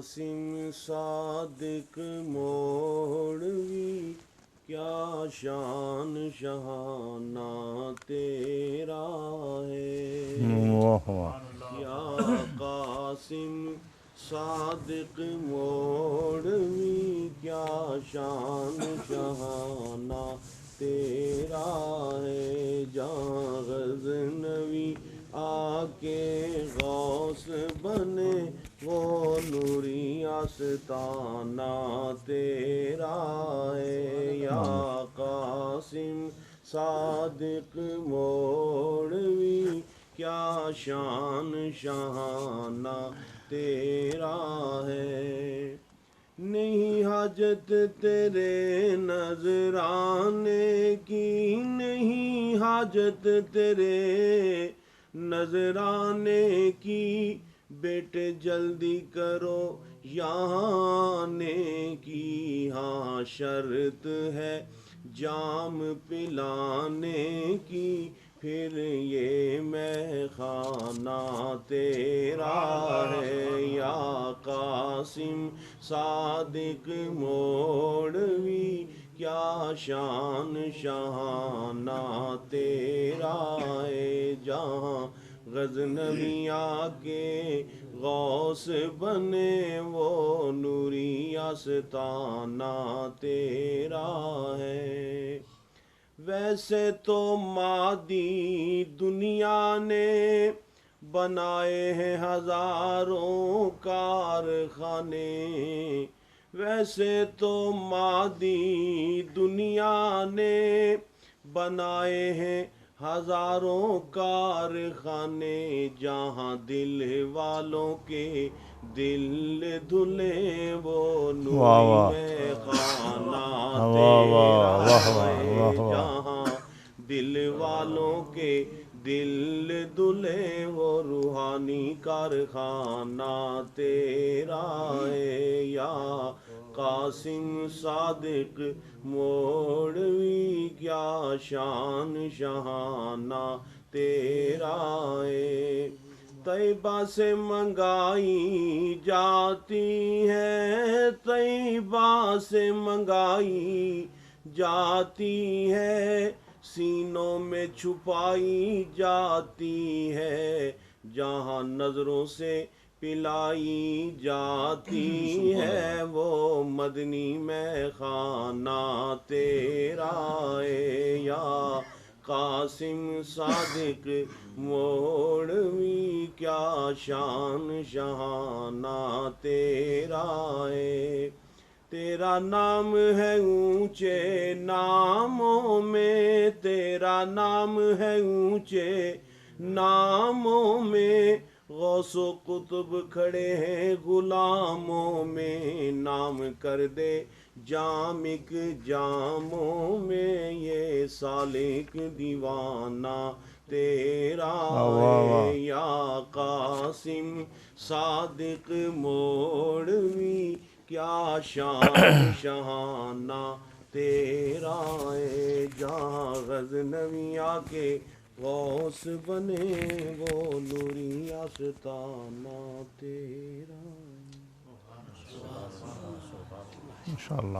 قاسم صادق موڑوی کیا شان شہانہ تیرا ہے واہ واہ یا قاسم صادق موڑوی کیا شان شہانہ تیرا ہے جہاں غزنوی آ کے غوث بنے وہ نوری آستانہ تیرا ہے یا قاسم صادق موڑوی کیا شان شہانہ تیرا ہے نہیں حاجت تیرے نذرانے کی نہیں حاجت تیرے نذرانے کی بیٹے جلدی کرو یہاں آنے کی ہاں شرط ہے جام پلانے کی پھر یہ میں خانہ تیرا ہے یا قاسم صادق موڑوی کیا شان شہانہ تیرا ہے جہاں غزنوی آ کے غوث بنے وہ نوری آستانہ تیرا ہے ویسے تو مادی دنیا نے بنائے ہیں ہزاروں کارخانے ویسے تو مادی دنیا نے بنائے ہیں ہزاروں کارخانے جہاں دل والوں کے دل دھلے وہ نوری میں خانہ تیرا ہے جہاں دل والوں کے دل دلے وہ روحانی کارخانہ تیرا ہے یا قاسم صادق موڑوی کیا شان شہانہ تیرا ہے طیبہ سے منگائی جاتی ہے طیبہ سے منگائی جاتی ہے سینوں میں چھپائی جاتی ہے جہاں نظروں سے پلائی جاتی ہے وہ مدنی میں خانہ تیرا ہے یا قاسم صادق موڑوی کیا شان شہانہ تیرا ہے تیرا نام ہے اونچے ناموں میں تیرا نام ہے اونچے ناموں میں غوث و قطب کھڑے ہیں غلاموں میں نام کر دے جامک جاموں میں یہ سالک دیوانہ تیرا ہے یا قاسم صادق موڑوی کیا شان شہانہ تیرا ہے جہاں غزنوی آ کے غوث بنے وہ نوری آستانہ تیرا انشاءاللہ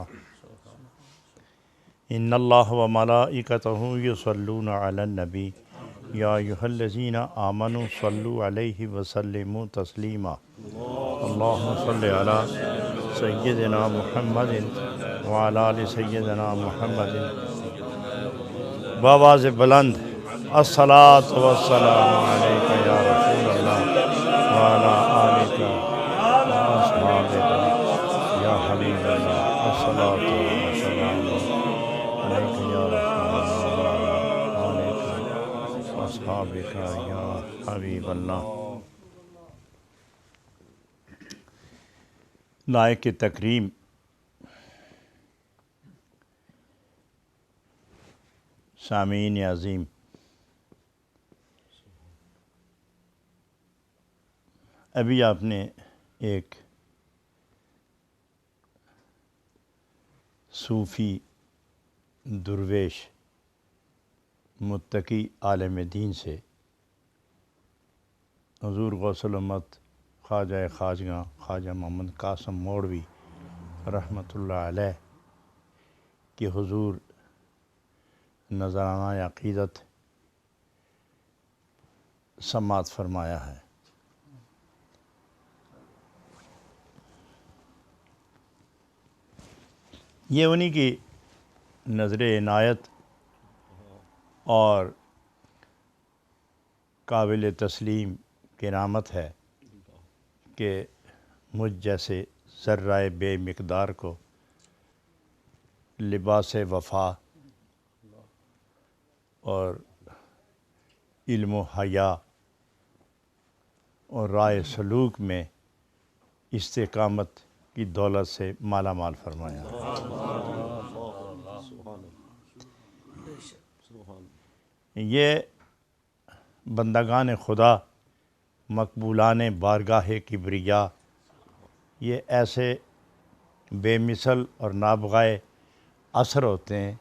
ان اللہ و ملائکتہ یصلون علی النبی یا ایھا الذین آمنوا صلوا علیہ وسلموا تسلیما اللہم صلی علی سیدنا محمد وعلی آل سیدنا محمد بآواز بلند الصلاۃ والسلام علیک یا رسول اللہ وعلی آلک واصحابک یا حبیب اللہ الصلاۃ والسلام علیک یا رسول اللہ وعلی آلک واصحابک یا حبیب اللہ لائق تکریم سامعین عظیم ابھی آپ نے ایک صوفی درویش متقی عالم دین سے حضور غوث الامت خواجہ خواجگاں خواجہ محمد قاسم موڑوی رحمۃ اللہ علیہ کی حضور نذرانہ عقیدت سماعت فرمایا ہے۔ یہ انہی کی نظر عنایت اور قابل تسلیم کرامت ہے کہ مجھ جیسے ذرہ بے مقدار کو لباس وفا اور علم و حیا اور رائے سلوک میں استقامت کی دولت سے مالا مال فرمایا۔ یہ بندگان خدا مقبولان بارگاہ کبریا یہ ایسے بے مثل اور نابغہ اثر ہوتے ہیں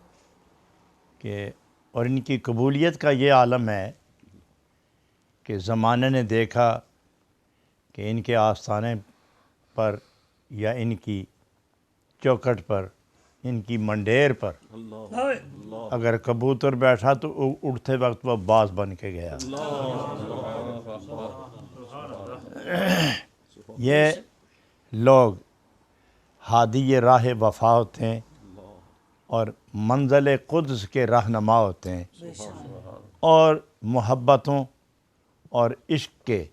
کہ اور ان کی قبولیت کا یہ عالم ہے کہ زمانے نے دیکھا کہ ان کے آستانے پر یا ان کی چوکھٹ پر ان کی منڈیر پر اگر کبوتر بیٹھا تو اٹھتے وقت وہ باز بن کے گیا۔ یہ لوگ ہادی راہ وفا ہوتے ہیں اور منزل قدس کے رہنما ہوتے ہیں اور محبتوں اور عشق کے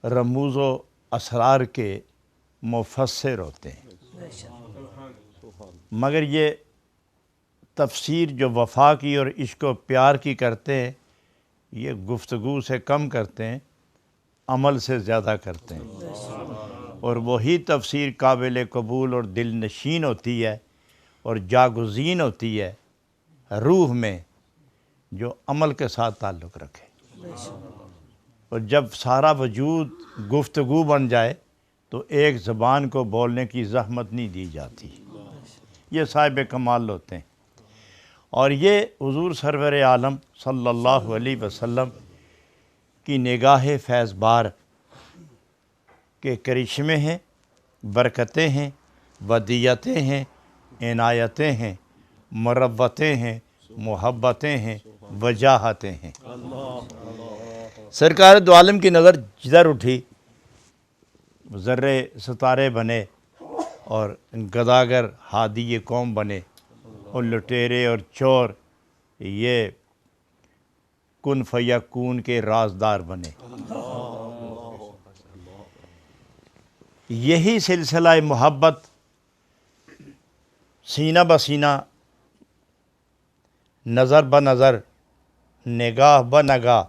رموز و اسرار کے مفسر ہوتے ہیں۔ مگر یہ تفسیر جو وفا کی اور عشق و پیار کی کرتے ہیں یہ گفتگو سے کم کرتے ہیں، عمل سے زیادہ کرتے ہیں، اور وہی تفسیر قابل قبول اور دل نشین ہوتی ہے اور جاگزین ہوتی ہے روح میں جو عمل کے ساتھ تعلق رکھے۔ اور جب سارا وجود گفتگو بن جائے تو ایک زبان کو بولنے کی زحمت نہیں دی جاتی۔ یہ صاحب کمال ہوتے ہیں، اور یہ حضور سرور عالم صلی اللہ علیہ وسلم کی نگاہ فیض بار کے کرشمے ہیں، برکتیں ہیں، ودیتیں ہیں، عنایتیں ہیں، مروتیں ہیں، محبتیں ہیں، وجاہتیں ہیں۔ سرکار دو عالم کی نظر جدھر اٹھی ذرے ستارے بنے اور گداگر ہادی قوم بنے اور لٹیرے اور چور یہ کن فیکون کے رازدار بنے۔ یہی سلسلہ محبت سینہ بسینہ، نظر بنظر، نگاہ بنگاہ،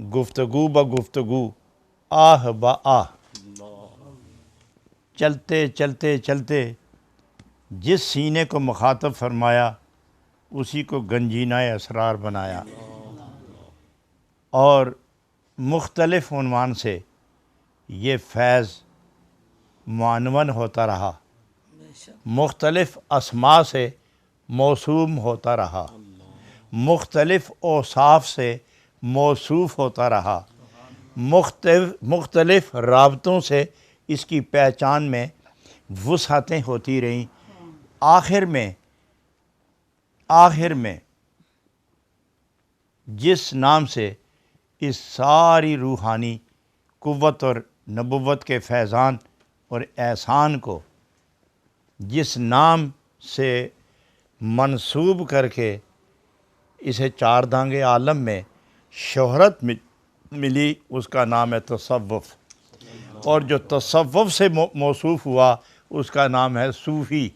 گفتگو بگفتگو، آہ با آہ، چلتے چلتے چلتے جس سینے کو مخاطب فرمایا اسی کو گنجینہ اسرار بنایا، اور مختلف عنوان سے یہ فیض معنون ہوتا رہا، مختلف اسماء سے موسوم ہوتا رہا، مختلف اوصاف سے موصوف ہوتا رہا، مختلف رابطوں سے اس کی پہچان میں وسعتیں ہوتی رہیں۔ آخر میں جس نام سے اس ساری روحانی قوت اور نبوت کے فیضان اور احسان کو جس نام سے منسوب کر کے اسے چار دانگے عالم میں شہرت ملی اس کا نام ہے تصوف، اور جو تصوف سے موصوف ہوا اس کا نام ہے صوفی،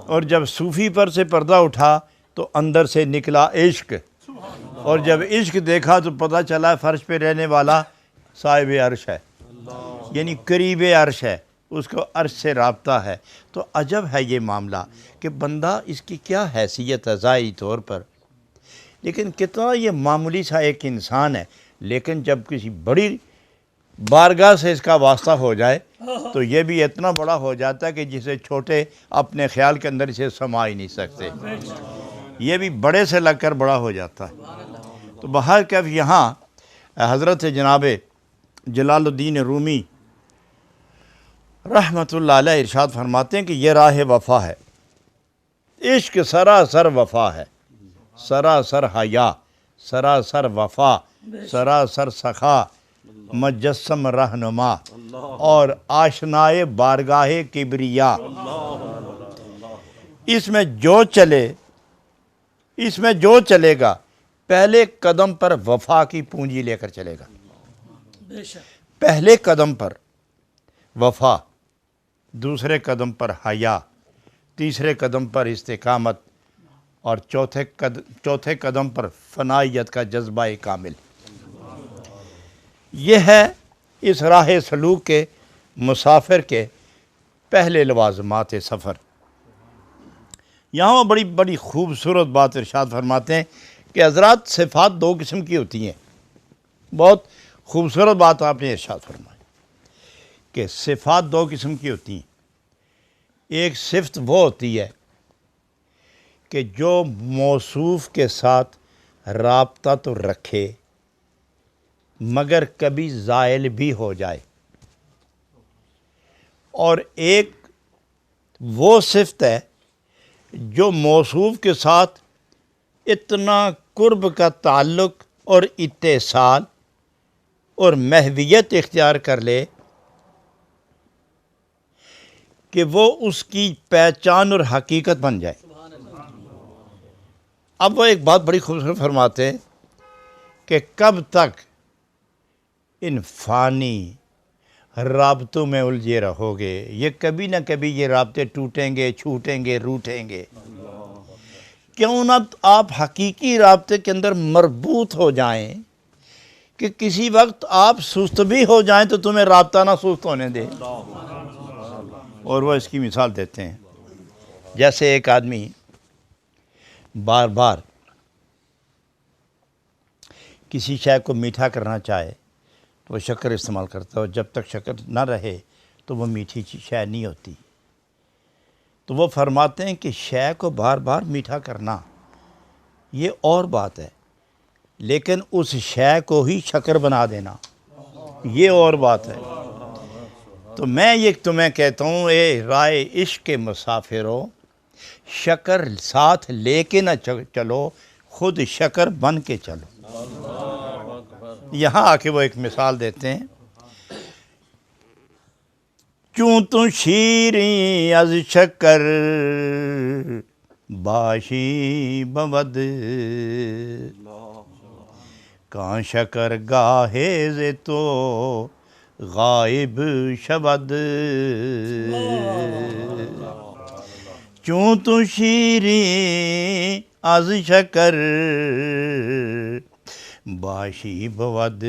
اور جب صوفی پر سے پردہ اٹھا تو اندر سے نکلا عشق، اور جب عشق دیکھا تو پتہ چلا فرش پہ رہنے والا صاحب عرش ہے، یعنی قریب عرش ہے، اس کو عرش سے رابطہ ہے۔ تو عجب ہے یہ معاملہ کہ بندہ اس کی کیا حیثیت ہے ذاتی طور پر، لیکن کتنا یہ معمولی سا ایک انسان ہے، لیکن جب کسی بڑی بارگاہ سے اس کا واسطہ ہو جائے تو یہ بھی اتنا بڑا ہو جاتا ہے کہ جسے چھوٹے اپنے خیال کے اندر اسے سما ہی نہیں سکتے، یہ بھی بڑے سے لگ کر بڑا ہو جاتا ہے۔ تو بہرکیف یہاں حضرت جناب جلال الدین رومی رحمۃ اللہ علیہ ارشاد فرماتے ہیں کہ یہ راہ وفا ہے، عشق سراسر وفا ہے، سراسر حیا، سراسر وفا، سراسر سخا، مجسم رہنما اور آشنائے بارگاہ کبریا۔ اس میں جو چلے گا پہلے قدم پر وفا کی پونجی لے کر چلے گا، پہلے قدم پر وفا، دوسرے قدم پر حیا، تیسرے قدم پر استقامت اور چوتھے قدم پر فنائیت کا جذبہ کامل۔ یہ ہے اس راہ سلوک کے مسافر کے پہلے لوازمات سفر۔ یہاں وہ بڑی خوبصورت بات ارشاد فرماتے ہیں کہ حضرات صفات دو قسم کی ہوتی ہیں۔ بہت خوبصورت بات آپ نے ارشاد فرمائی کہ صفات دو قسم کی ہوتی ہیں۔ ایک صفت وہ ہوتی ہے کہ جو موصوف کے ساتھ رابطہ تو رکھے مگر کبھی زائل بھی ہو جائے، اور ایک وہ صفت ہے جو موصوف کے ساتھ اتنا قرب کا تعلق اور اتصال اور محویت اختیار کر لے کہ وہ اس کی پہچان اور حقیقت بن جائے۔ اب وہ ایک بات بڑی خوبصورت فرماتے ہیں کہ کب تک ان فانی رابطوں میں الجھے رہو گے، یہ کبھی نہ کبھی یہ رابطے ٹوٹیں گے، چھوٹیں گے، روٹیں گے۔ کیوں نہ آپ حقیقی رابطے کے اندر مربوط ہو جائیں کہ کسی وقت آپ سست بھی ہو جائیں تو تمہیں رابطہ نہ سست ہونے دے۔ اور وہ اس کی مثال دیتے ہیں، جیسے ایک آدمی بار بار کسی شے کو میٹھا کرنا چاہے تو وہ شکر استعمال کرتا ہے، اور جب تک شکر نہ رہے تو وہ میٹھی شے نہیں ہوتی۔ تو وہ فرماتے ہیں کہ شے کو بار بار میٹھا کرنا یہ اور بات ہے، لیکن اس شے کو ہی شکر بنا دینا یہ اور بات ہے۔ تو میں یہ تمہیں کہتا ہوں، اے رائے عشق کے مسافروں، شکر ساتھ لے کے نہ چلو، خود شکر بن کے چلو۔ یہاں آ کے وہ ایک مثال دیتے ہیں، چوں تو شیریں از شکر باشی بود، کان شکر گاہے ز تو غائب شود، چوں تو شیریں از شکر باشی بود،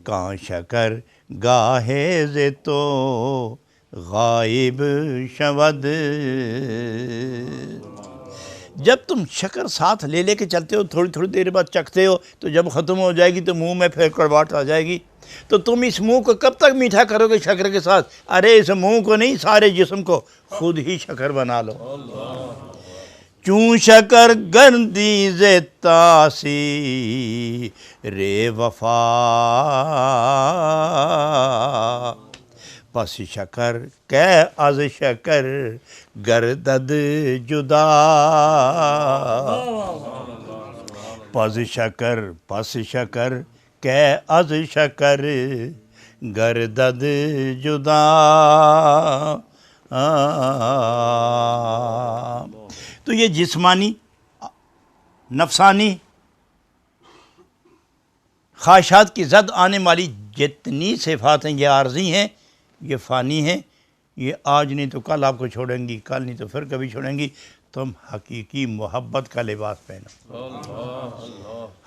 کان شکر گاہے ز تو غائب شود۔ جب تم شکر ساتھ لے کے چلتے ہو، تھوڑی دیر بعد چکھتے ہو تو جب ختم ہو جائے گی تو منہ میں پھر کڑواہٹ آ جائے گی، تو تم اس منہ کو کب تک میٹھا کرو گے شکر کے ساتھ؟ ارے اس منہ کو نہیں، سارے جسم کو خود ہی شکر بنا لو۔ چوں شکر گردی ز تاسی رے وفا، پس شکر کہ از شکر گردد جدا، پس شکر کہ از شکر گردد جدا۔ تو یہ جسمانی، نفسانی خواہشات کی زد آنے والی جتنی صفات ہیں یہ عارضی ہیں، یہ فانی ہیں، یہ آج نہیں تو کل آپ کو چھوڑیں گی، کل نہیں تو پھر کبھی چھوڑیں گی۔ تم حقیقی محبت کا لباس پہنو،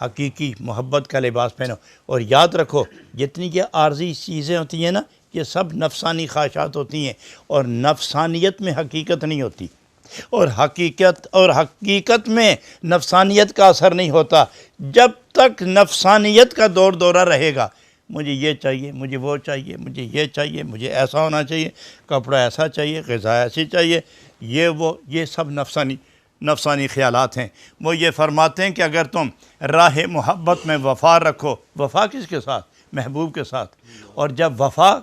حقیقی محبت کا لباس پہنو، اور یاد رکھو جتنی یہ عارضی چیزیں ہوتی ہیں نا، یہ سب نفسانی خواہشات ہوتی ہیں، اور نفسانیت میں حقیقت نہیں ہوتی، اور حقیقت میں نفسانیت کا اثر نہیں ہوتا۔ جب تک نفسانیت کا دور دورہ رہے گا، مجھے یہ چاہیے، مجھے وہ چاہیے، مجھے یہ چاہیے، مجھے ایسا ہونا چاہیے، کپڑا ایسا چاہیے، غذا ایسی چاہیے، یہ سب نفسانی خیالات ہیں۔ وہ یہ فرماتے ہیں کہ اگر تم راہ محبت میں وفا رکھو، وفا کس کے ساتھ؟ محبوب کے ساتھ، اور جب وفا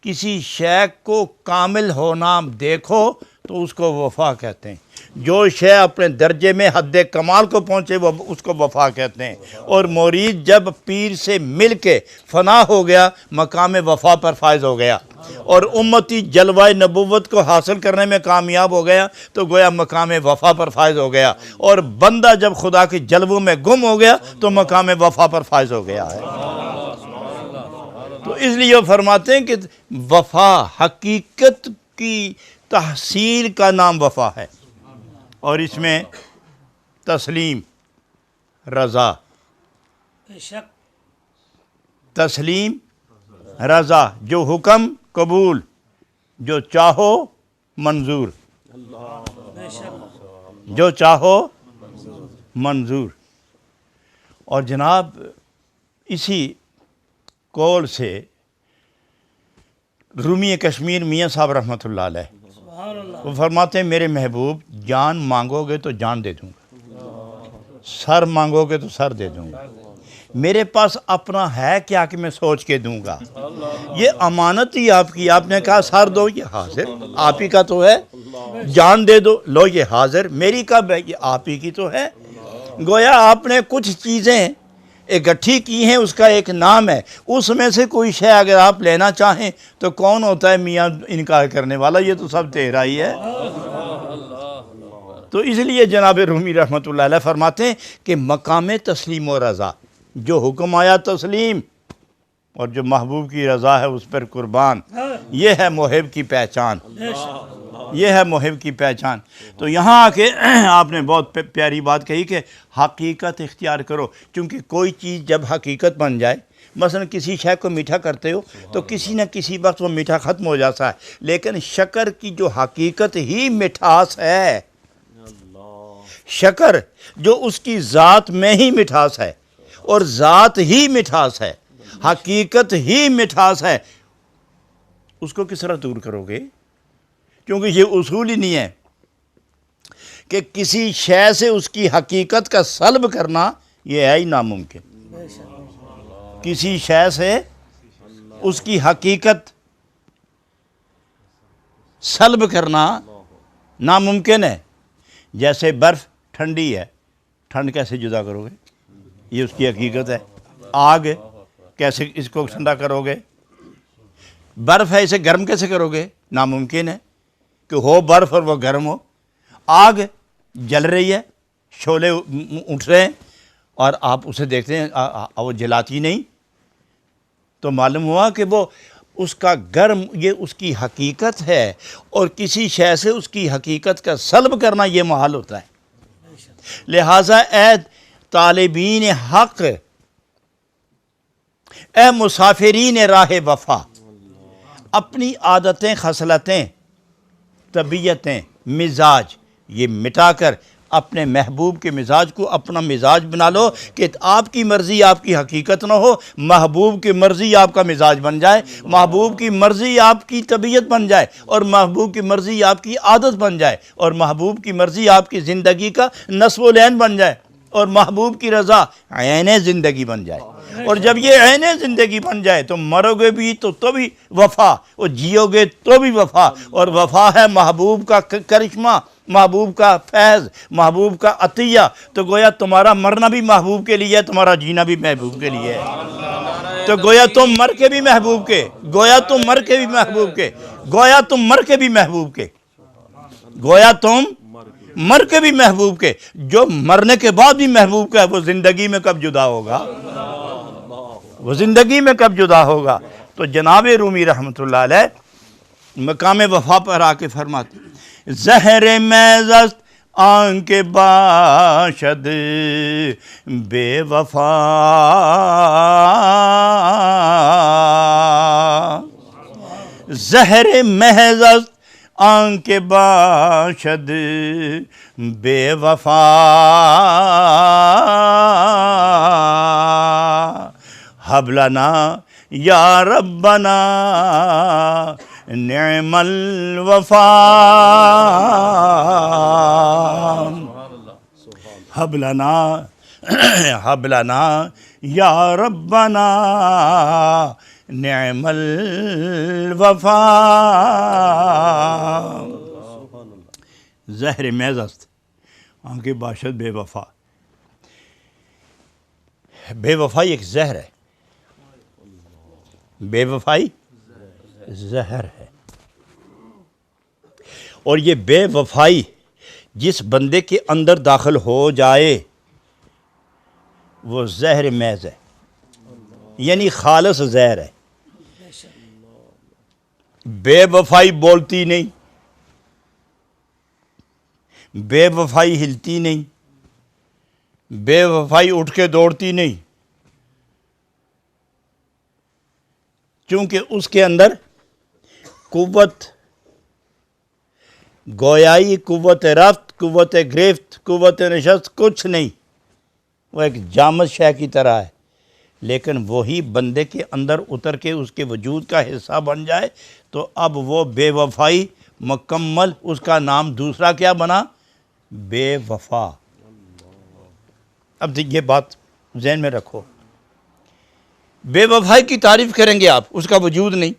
کسی شے کو کامل ہونا دیکھو تو اس کو وفا کہتے ہیں۔ جو شے اپنے درجے میں حد کمال کو پہنچے وہ اس کو وفا کہتے ہیں، اور مرید جب پیر سے مل کے فنا ہو گیا مقام وفا پر فائز ہو گیا، اور امتی جلوہ نبوت کو حاصل کرنے میں کامیاب ہو گیا تو گویا مقام وفا پر فائز ہو گیا، اور بندہ جب خدا کے جلووں میں گم ہو گیا تو مقام وفا پر فائز ہو گیا ہے۔ تو اس لیے وہ فرماتے ہیں کہ وفا حقیقت کی تحصیل کا نام وفا ہے، اور اس میں تسلیم، رضا، تسلیم، رضا، جو حکم قبول، جو چاہو منظور، جو چاہو منظور۔ اور جناب اسی قول سے رومی کشمیر میاں صاحب رحمۃ اللہ علیہ وہ فرماتے ہیں میرے محبوب جان مانگو گے تو جان دے دوں گا، سر مانگو گے تو سر دے دوں گا، میرے پاس اپنا ہے کیا کہ میں سوچ کے دوں گا، یہ امانت ہی آپ کی، آپ نے کہا سر دو، یہ حاضر آپ ہی کا تو ہے، جان دے دو، لو یہ حاضر میری کب ہے، یہ آپ ہی کی تو ہے۔ گویا آپ نے کچھ چیزیں اکٹھی کی ہیں، اس کا ایک نام ہے، اس میں سے کوئی شے اگر آپ لینا چاہیں تو کون ہوتا ہے میاں انکار کرنے والا، یہ تو سب تیرا ہی ہے۔ تو اس لیے جناب رومی رحمۃ اللہ علیہ فرماتے ہیں کہ مقام تسلیم و رضا، جو حکم آیا تسلیم اور جو محبوب کی رضا ہے اس پر قربان، یہ ہے محب کی پہچان، یہ ہے محب کی پہچان۔ تو یہاں آ کے آپ نے بہت پیاری بات کہی کہ حقیقت اختیار کرو، کیونکہ کوئی چیز جب حقیقت بن جائے، مثلا کسی شے کو میٹھا کرتے ہو تو کسی نہ کسی وقت وہ میٹھا ختم ہو جاتا ہے، لیکن شکر کی جو حقیقت ہی مٹھاس ہے، شکر جو اس کی ذات میں ہی مٹھاس ہے، اور ذات ہی مٹھاس ہے، حقیقت ہی مٹھاس ہے، اس کو کس طرح دور کرو گے؟ کیونکہ یہ اصول ہی نہیں ہے کہ کسی شے سے اس کی حقیقت کا سلب کرنا یہ ہے ہی ناممکن، کسی شے سے اس کی حقیقت سلب کرنا ناممکن ہے۔ جیسے برف ٹھنڈی ہے، ٹھنڈ کیسے جدا کرو گے؟ یہ اس کی حقیقت ہے۔ آگ کیسے اس کو ٹھنڈا کرو گے؟ برف ہے، اسے گرم کیسے کرو گے؟ ناممکن ہے کہ ہو برف اور وہ گرم ہو۔ آگ جل رہی ہے، شعلے اٹھ رہے ہیں، اور آپ اسے دیکھتے ہیں وہ جلاتی نہیں، تو معلوم ہوا کہ وہ اس کا گرم، یہ اس کی حقیقت ہے، اور کسی شے سے اس کی حقیقت کا سلب کرنا یہ محال ہوتا ہے۔ لہٰذا اے طالبین حق، اے مسافرین راہ وفا، اپنی عادتیں، خصلتیں، طبیعتیں، مزاج یہ مٹا کر اپنے محبوب کے مزاج کو اپنا مزاج بنا لو کہ آپ کی مرضی آپ کی حقیقت نہ ہو، محبوب کی مرضی آپ کا مزاج بن جائے، محبوب کی مرضی آپ کی طبیعت بن جائے، اور محبوب کی مرضی آپ کی عادت بن جائے، اور محبوب کی مرضی آپ کی زندگی کا نصب و لعن بن جائے، اور محبوب کی رضا عین زندگی بن جائے۔ اور جب یہ عین زندگی بن جائے تو مرو گے بھی تو بھی وفا، اور جیو گے تو بھی وفا، اور وفا ہے محبوب کا کرشمہ، محبوب کا فیض، محبوب کا عطیہ، تو گویا تمہارا مرنا بھی محبوب کے لیے ہے، تمہارا جینا بھی محبوب کے لیے ہے۔ تو گویا تم مر کے بھی محبوب کے، گویا تم مر کے بھی محبوب کے، گویا تم مر کے بھی محبوب کے، گویا تم مر کے بھی محبوب کے۔ جو مرنے کے بعد بھی محبوب کا ہے وہ زندگی میں کب جدا ہوگا؟ وہ زندگی میں کب جدا ہوگا؟ تو جناب رومی رحمۃ اللہ علیہ مقام وفا پر آ کے فرماتے زہر میزست آن کے باشد بے وفا، زہر محض آن کے باشد بے وفا، حب لنا یا ربنا نعم الوفا۔ حب لنا یا ربنا نعم الوفا. زہر میز است آنکہ باشد بے وفا. بے وفائی ایک زہر ہے، بے وفائی زہر ہے. اور یہ بے وفائی جس بندے کے اندر داخل ہو جائے وہ زہر میز ہے، یعنی خالص زہر ہے. بے وفائی بولتی نہیں، بے وفائی ہلتی نہیں، بے وفائی اٹھ کے دوڑتی نہیں، چونکہ اس کے اندر قوت گویائی، قوت رفت، قوت گرفت، قوت نشست کچھ نہیں، وہ ایک جامد شے کی طرح ہے. لیکن وہی بندے کے اندر اتر کے اس کے وجود کا حصہ بن جائے تو اب وہ بے وفائی مکمل، اس کا نام دوسرا کیا بنا؟ بے وفا. اب یہ بات ذہن میں رکھو، بے وفائی کی تعریف کریں گے آپ، اس کا وجود نہیں.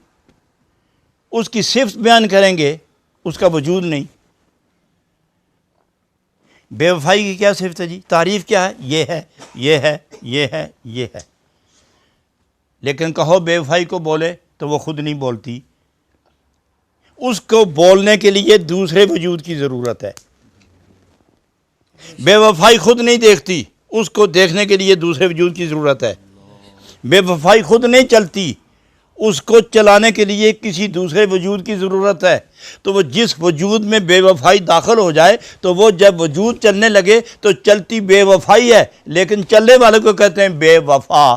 اس کی صفت بیان کریں گے، اس کا وجود نہیں. بے وفائی کی کیا صفت ہے جی؟ تعریف کیا ہے؟ یہ ہے، یہ ہے، یہ ہے، یہ ہے. لیکن کہو بے وفائی کو بولے تو وہ خود نہیں بولتی. اس کو بولنے کے لیے دوسرے وجود کی ضرورت ہے. بے وفائی خود نہیں دیکھتی، اس کو دیکھنے کے لیے دوسرے وجود کی ضرورت ہے. بے وفائی خود نہیں چلتی، اس کو چلانے کے لیے کسی دوسرے وجود کی ضرورت ہے. تو وہ جس وجود میں بے وفائی داخل ہو جائے تو وہ جب وجود چلنے لگے تو چلتی بے وفائی ہے، لیکن چلنے والے کو کہتے ہیں بے وفا،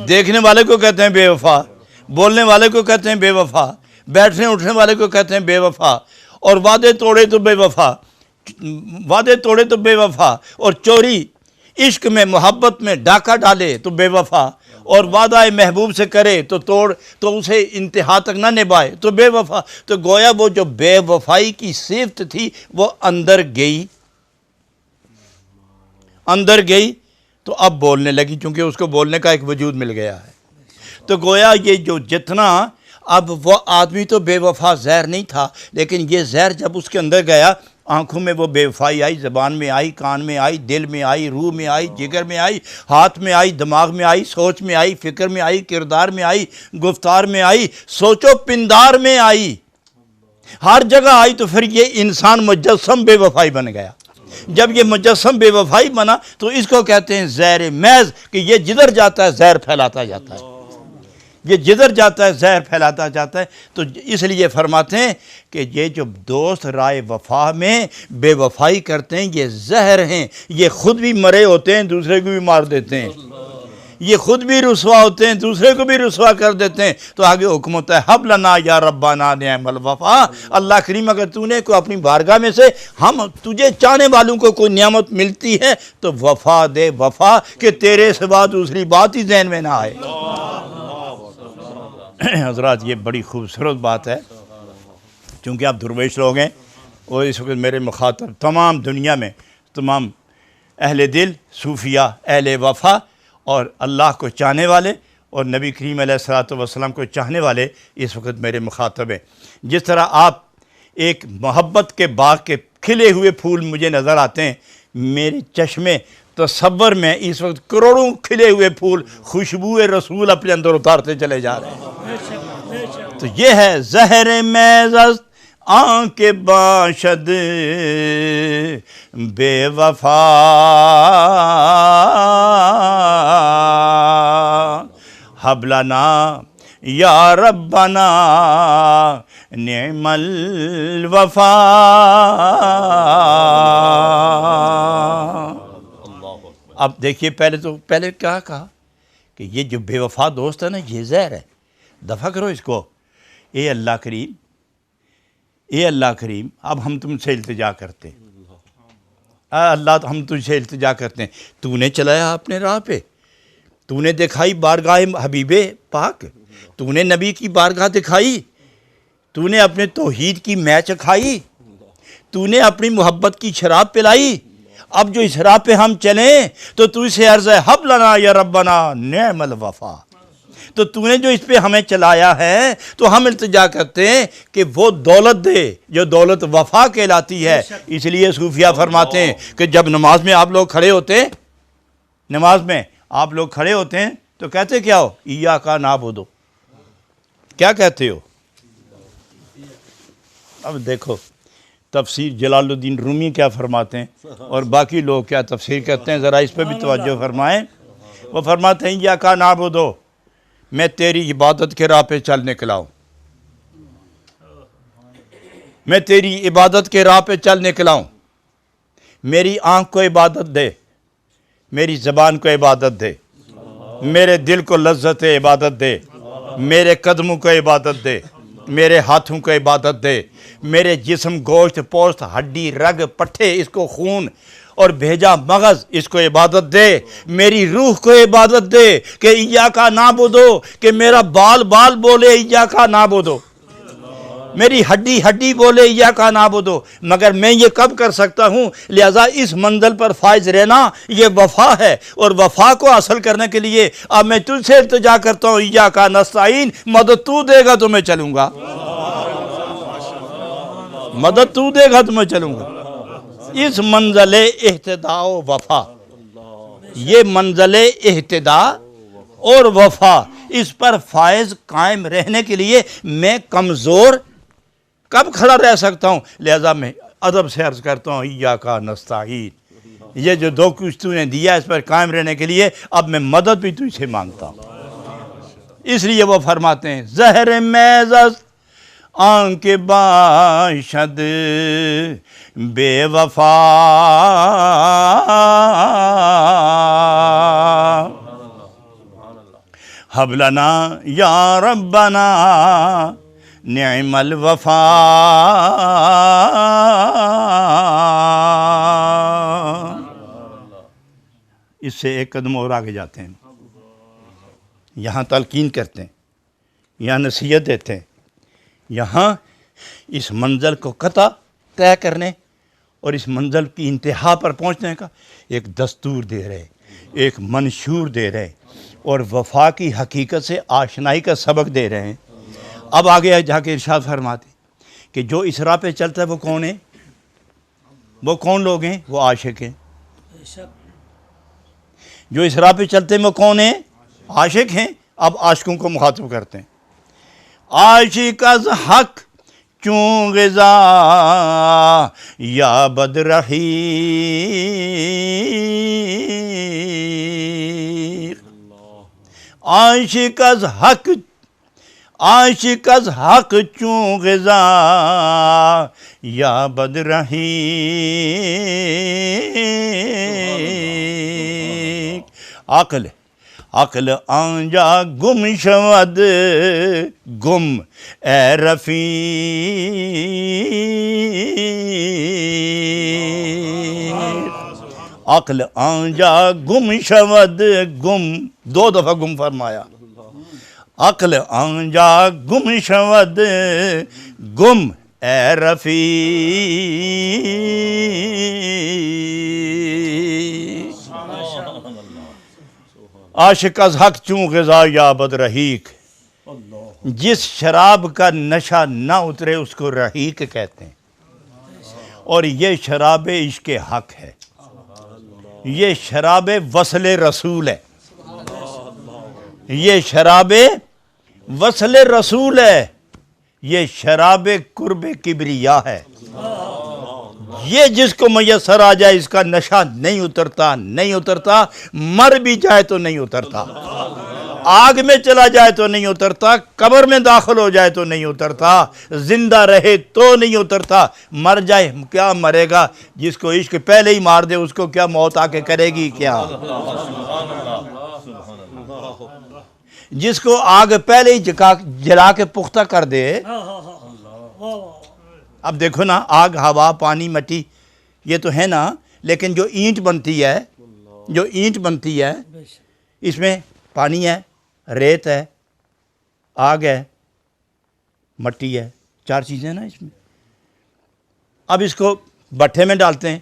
دیکھنے والے کو کہتے ہیں بے وفا، بولنے والے کو کہتے ہیں بے وفا، بیٹھنے اٹھنے والے کو کہتے ہیں بے وفا. اور وعدے توڑے تو بے وفا، وعدے توڑے تو بے وفا. اور چوری عشق میں محبت میں ڈاکہ ڈالے تو بے وفا. اور وعدہ محبوب سے کرے تو توڑ تو اسے انتہا تک نہ نبھائے تو بے وفا. تو گویا وہ جو بے وفائی کی صفت تھی وہ اندر گئی، اندر گئی تو اب بولنے لگی، چونکہ اس کو بولنے کا ایک وجود مل گیا ہے. تو گویا یہ جو جتنا اب وہ آدمی تو بے وفا زہر نہیں تھا، لیکن یہ زہر جب اس کے اندر گیا، آنکھوں میں وہ بے وفائی آئی، زبان میں آئی، کان میں آئی، دل میں آئی، روح میں آئی، جگر میں آئی، ہاتھ میں آئی، دماغ میں آئی، سوچ میں آئی، فکر میں آئی، کردار میں آئی، گفتار میں آئی، سوچو پندار میں آئی، ہر جگہ آئی. تو پھر یہ انسان مجسم بے وفائی بن گیا. جب یہ مجسم بے وفائی بنا تو اس کو کہتے ہیں زہر میز، کہ یہ جدھر جاتا ہے زہر پھیلاتا جاتا ہے، یہ جدھر جاتا ہے زہر پھیلاتا جاتا ہے. تو اس لیے فرماتے ہیں کہ یہ جو دوست رائے وفا میں بے وفائی کرتے ہیں یہ زہر ہیں. یہ خود بھی مرے ہوتے ہیں، دوسرے کو بھی مار دیتے ہیں. یہ خود بھی رسوا ہوتے ہیں، دوسرے کو بھی رسوا کر دیتے ہیں. تو آگے حکم ہوتا ہے حب لنا یا ربنا نعم الوفا. اللہ کریم اگر تو نے کو اپنی بارگاہ میں سے ہم تجھے چاہنے والوں کو کوئی نعمت ملتی ہے تو وفا دے، وفا کہ تیرے سوا دوسری بات ہی ذہن میں نہ آئے. حضرات یہ بڑی خوبصورت بات ہے، چونکہ آپ درویش لوگ ہیں اور اس وقت میرے مخاطب تمام دنیا میں تمام اہل دل، صوفیاء، اہل وفا اور اللہ کو چاہنے والے اور نبی کریم علیہ الصلوۃ والسلام کو چاہنے والے اس وقت میرے مخاطب ہیں. جس طرح آپ ایک محبت کے باغ کے کھلے ہوئے پھول مجھے نظر آتے ہیں، میرے چشمے تصور میں اس وقت کروڑوں کھلے ہوئے پھول خوشبو رسول اپنے اندر اتارتے چلے جا رہے ہیں. تو یہ ہے زہر میز است آنکھ باشد بے وفا. حب لنا یا ربنا نعم الوفا. اب دیکھیے پہلے کیا کہا کہ یہ جو بے وفا دوست ہے نا یہ زہر ہے، دفع کرو اس کو. اے اللہ کریم، اے اللہ کریم، اب ہم تم سے التجا کرتے ہیں. اے اللہ ہم تجھ سے التجا کرتے ہیں. تو نے چلایا اپنے راہ پہ، تو نے دکھائی بارگاہ حبیب پاک، تو نے نبی کی بارگاہ دکھائی، تو نے اپنے توحید کی میچ کھائی، تو نے اپنی محبت کی شراب پلائی. اب جو اس راہ پہ ہم چلیں تو تو اسے عرض ہے حب لنا یا ربنا نعم الوفا، تو تو نے جو اس پہ ہمیں چلایا ہے تو ہم التجا کرتے ہیں کہ وہ دولت دے جو دولت وفا کہلاتی ہے۔ اس لیے صوفیہ فرماتے ہیں کہ جب نماز میں آپ لوگ کھڑے ہوتے ہیں، نماز میں آپ لوگ کھڑے ہوتے ہیں تو کہتے کیا ہو؟ ایاک نعبد، کیا کہتے ہو؟ اب دیکھو تفسیر جلال الدین رومی کیا فرماتے ہیں اور باقی لوگ کیا تفسیر کرتے ہیں، ذرا اس پہ بھی توجہ فرمائیں۔ وہ فرماتے ہیں ایاک نعبد، میں تیری عبادت کے راہ پہ چل نکلا ہوں، میں تیری عبادت کے راہ پہ چل نکلا ہوں، میری آنکھ کو عبادت دے، میری زبان کو عبادت دے، میرے دل کو لذت عبادت دے، میرے قدموں کو عبادت دے، میرے ہاتھوں کو عبادت دے، میرے جسم گوشت پوست ہڈی رگ پٹھے اس کو خون اور بھیجا مغز اس کو عبادت دے، میری روح کو عبادت دے کہ ایاک نعبد، کہ میرا بال بال بولے ایاک نعبد، میری ہڈی ہڈی بولے ایاک نعبد۔ مگر میں یہ کب کر سکتا ہوں؟ لہذا اس منزل پر فائز رہنا یہ وفا ہے، اور وفا کو حاصل کرنے کے لیے اب میں تجھ سے التجا کرتا ہوں ایاک نستعین، مدد تو دے گا تو میں چلوں گا، مدد تو دے گا تو میں چلوں گا۔ اس منزل اہتداء و وفا، یہ منزل اہتداء اور وفا، اس پر فائز قائم رہنے کے لیے میں کمزور کب کھڑا رہ سکتا ہوں؟ لہذا میں ادب سے عرض کرتا ہوں ایاک نستعین، یہ جو دو کچھ تو نے دیا اس پر قائم رہنے کے لیے اب میں مدد بھی تجھ سے مانگتا ہوں۔ اس لیے وہ فرماتے ہیں زہر میزز آنکھ باشد بے وفا، حب لنا یا ربنا نعم الوفا۔ اس سے ایک قدم اور آگے جاتے ہیں، یہاں تلقین کرتے ہیں، یہاں نصیحت دیتے ہیں، یہاں اس منزل کو قطع طے کرنے اور اس منزل کی انتہا پر پہنچنے کا ایک دستور دے رہے، ایک منشور دے رہے اور وفا کی حقیقت سے آشنائی کا سبق دے رہے ہیں۔ اب آگے جا کے ارشاد فرماتے کہ جو اس راہ پہ چلتا ہے وہ کون ہے؟ وہ کون لوگ ہیں؟ وہ عاشق ہیں۔ جو اس راہ پہ چلتے ہیں وہ کون ہیں؟ عاشق ہیں۔ اب عاشقوں کو مخاطب کرتے ہیں، عاشق از حق چون غذا یا بد رحیق، عاشق از حق، عاشق از حق چون غذا یا بد رحیق، عقل عقل آنجا گم شود گم اے رفیق، عقل آنجا گم شود گم، دو دفعہ گم فرمایا، عقل آنجا گم شود گم اے رفیق، عاشق از حق چون غذا یا بد رحیق، جس شراب کا نشہ نہ اترے اس کو رحیق کہتے ہیں، اور یہ شراب عشق حق ہے، یہ شراب وصل رسول ہے، یہ شراب وصل رسول ہے، یہ شراب قرب کبریا ہے، یہ جس کو میسر آ جائے اس کا نشہ نہیں اترتا، نہیں اترتا، مر بھی جائے تو نہیں اترتا، آگ میں چلا جائے تو نہیں اترتا، قبر میں داخل ہو جائے تو نہیں اترتا، زندہ رہے تو نہیں اترتا، مر جائے کیا مرے گا، جس کو عشق پہلے ہی مار دے اس کو کیا موت آ کے کرے گی کیا، جس کو آگ پہلے ہی جلا کے پختہ کر دے۔ اب دیکھو نا، آگ ہوا پانی مٹی یہ تو ہے نا، لیکن جو اینٹ بنتی ہے، جو اینٹ بنتی ہے اس میں پانی ہے، ریت ہے، آگ ہے، مٹی ہے، چار چیزیں نا اس میں۔ اب اس کو بٹھے میں ڈالتے ہیں،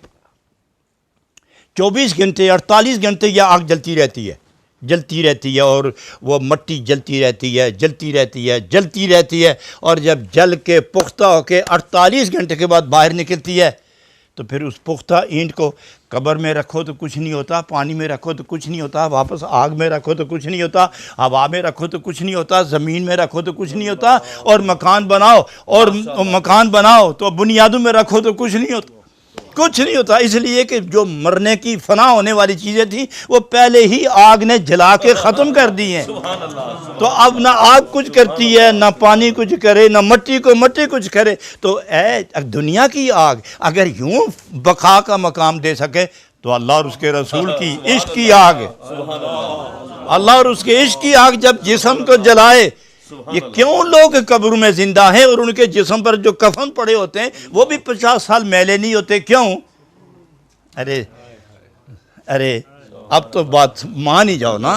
24 گھنٹے 48 گھنٹے یہ آگ جلتی رہتی ہے اور وہ مٹی جلتی رہتی ہے اور جب جل کے پختہ ہو کے 48 گھنٹے کے بعد باہر نکلتی ہے تو پھر اس پختہ اینٹ کو قبر میں رکھو تو کچھ نہیں ہوتا، پانی میں رکھو تو کچھ نہیں ہوتا، واپس آگ میں رکھو تو کچھ نہیں ہوتا، ہوا میں رکھو تو کچھ نہیں ہوتا، زمین میں رکھو تو کچھ نہیں ہوتا، اور مکان بناؤ تو بنیادوں میں رکھو تو کچھ نہیں ہوتا، اس لیے کہ جو مرنے کی فنا ہونے والی چیزیں تھیں وہ پہلے ہی آگ نے جلا کے ختم کر دی ہیں۔ تو اب نہ آگ کچھ کرتی ہے، نہ پانی کچھ کرے، نہ مٹی کچھ کرے۔ تو اے دنیا کی آگ اگر یوں بقا کا مقام دے سکے تو اللہ اور اس کے رسول کی عشق کی آگ، اللہ اور اس کے عشق کی آگ جب جسم کو جلائے، یہ کیوں لوگ قبر میں زندہ ہیں اور ان کے جسم پر جو کفن پڑے ہوتے ہیں وہ بھی 50 سال میلے نہیں ہوتے، کیوں؟ ارے اب تو بات مان ہی جاؤ نا،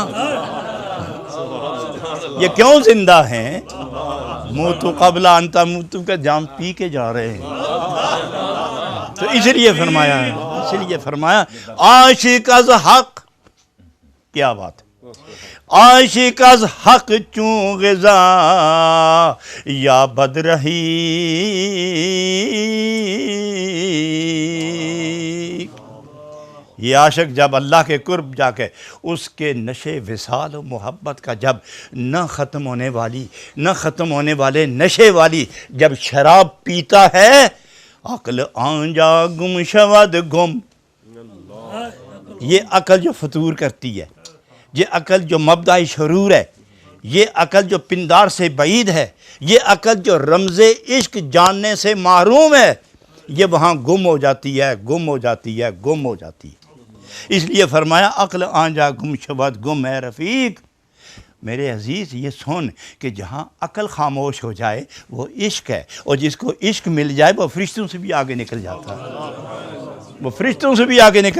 یہ کیوں زندہ ہیں؟ موتو قبل ان تموتو کا جام پی کے جا رہے ہیں۔ تو اس لیے فرمایا عاشق از حق، کیا بات ہے، عاشق از حق چون غذا یا بد رہی، یہ عاشق جب اللہ کے قرب جا کے اس کے نشے وصال و محبت کا جب نہ ختم ہونے والے نشے والی جب شراب پیتا ہے، عقل آنجا گم شود گم، یہ عقل جو فطور کرتی ہے، یہ عقل جو مبدأ شرور ہے، یہ عقل جو پندار سے بعید ہے، یہ عقل جو رمز عشق جاننے سے محروم ہے، یہ وہاں گم ہو جاتی ہے۔ اس لیے فرمایا عقل آنجا گم شود گم اے رفیق، میرے عزیز یہ سن کہ جہاں عقل خاموش ہو جائے وہ عشق ہے، اور جس کو عشق مل جائے وہ فرشتوں سے بھی آگے نکل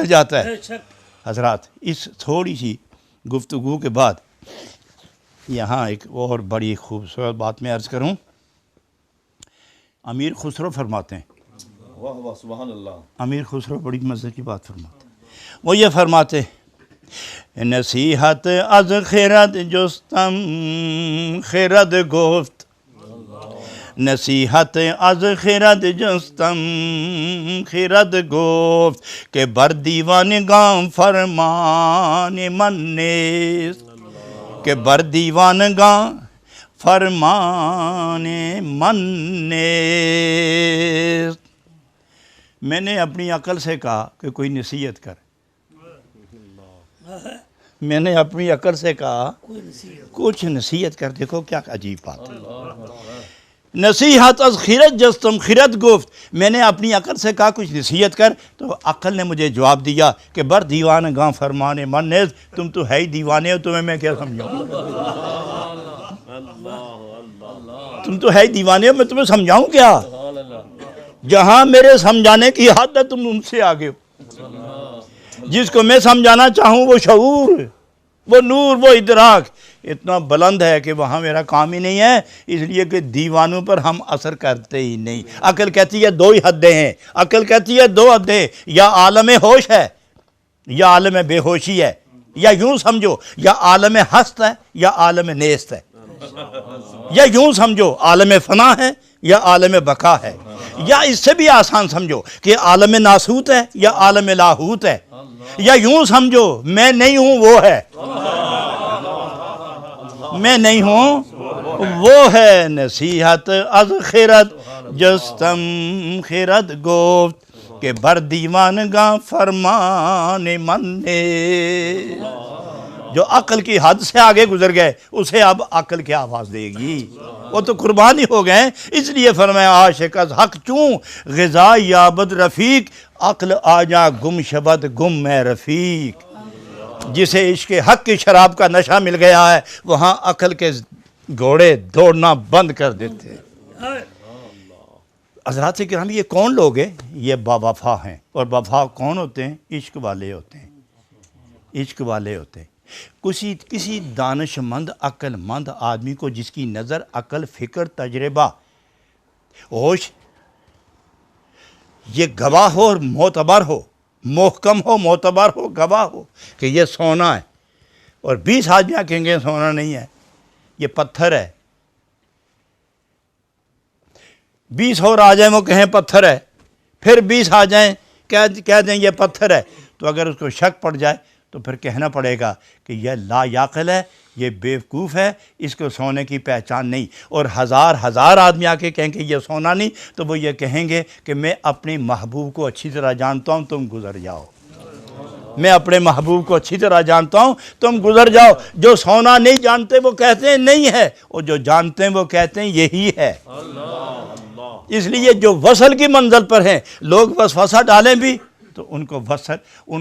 جاتا ہے، حضرات اس تھوڑی سی گفتگو کے بعد یہاں ایک اور بڑی خوبصورت بات میں عرض کروں۔ امیر خسرو فرماتے ہیں، واہ سبحان اللہ، امیر خسرو بڑی مزے کی بات فرماتے ہیں، وہ یہ فرماتے نصیحت از خرد جستم خرد گفت، نصیحت از خرد جستم خرد گفت کہ بر دیوانگاں فرمان من نیست، کہ بر دیوانگاں فرمان من نیست۔ میں نے اپنی عقل سے کہا کہ کوئی نصیحت کر، میں نے اپنی عقل سے کہا کچھ نصیحت کر، دیکھو کیا عجیب بات ہے، نصیحت از خرد جستم خرد گفت، میں نے اپنی عقل سے کہا کچھ نصیحت کر، تو عقل نے مجھے جواب دیا کہ بر دیوان گاں فرمان من نیز، تم تو ہے ہی دیوانے ہو، تمہیں میں کیا سمجھاؤں، تم تو ہے ہی دیوانے ہو، میں تمہیں سمجھاؤں کیا، جہاں میرے سمجھانے کی حد ہے تم ان سے آگے ہو، جس کو میں سمجھانا چاہوں وہ شعور، وہ نور، وہ ادراک اتنا بلند ہے کہ وہاں میرا کام ہی نہیں ہے، اس لیے کہ دیوانوں پر ہم اثر کرتے ہی نہیں۔ عقل کہتی ہے دو ہی حدیں ہیں، عقل کہتی ہے دو حدیں، یا عالم ہوش ہے یا عالم بے ہوشی ہے، یا یوں سمجھو یا عالم ہست ہے یا عالم نیست ہے، یا یوں سمجھو عالم فنا ہے یا عالم بقا ہے، یا اس سے بھی آسان سمجھو کہ عالم ناسوت ہے یا عالم لاہوت ہے، یا یوں سمجھو میں نہیں ہوں وہ ہے، میں نہیں ہوں وہ ہے۔ نصیحت از خرد جستم خرد گفت کہ بر دیوانگاں فرمان من نے، جو عقل کی حد سے آگے گزر گئے اسے اب عقل کیا آواز دے گی، وہ تو قربان ہی ہو گئے۔ اس لیے فرمایا عاشق از حق چون غذا یابد رفیق، عقل آجا گم شبد گم میں رفیق، جسے عشق حق کی شراب کا نشہ مل گیا ہے وہاں عقل کے گھوڑے دوڑنا بند کر دیتے ہیں۔ حضرات کرام یہ کون لوگ ہیں؟ یہ باوفا ہیں، اور وفا کون ہوتے ہیں؟ عشق والے ہوتے ہیں، عشق والے ہوتے ہیں۔ کسی دانش مند عقل مند آدمی کو جس کی نظر عقل فکر تجربہ ہوش یہ گواہ ہو اور معتبر ہو محکم ہو، معتبر ہو، گواہ ہو کہ یہ سونا ہے، اور 20 آدمیاں کہیں گے سونا نہیں ہے، یہ پتھر ہے، 20 اور آ جائیں وہ کہیں پتھر ہے، پھر 20 آ جائیں کہہ دیں یہ پتھر ہے، تو اگر اس کو شک پڑ جائے تو پھر کہنا پڑے گا کہ یہ لا یعقل ہے، یہ بیوقوف ہے، اس کو سونے کی پہچان نہیں۔ اور ہزار آدمی آ کے کہیں کہ یہ سونا نہیں، تو وہ یہ کہیں گے کہ میں اپنے محبوب کو اچھی طرح جانتا ہوں، تم گزر جاؤ۔ میں اپنے محبوب کو اچھی طرح جانتا ہوں، تم گزر جاؤ۔ جو سونا نہیں جانتے وہ کہتے ہیں نہیں ہے، اور جو جانتے ہیں وہ کہتے ہیں یہی ہے۔ اس لیے جو وصل کی منزل پر ہیں لوگ وسوسہ ڈالیں بھی تو ان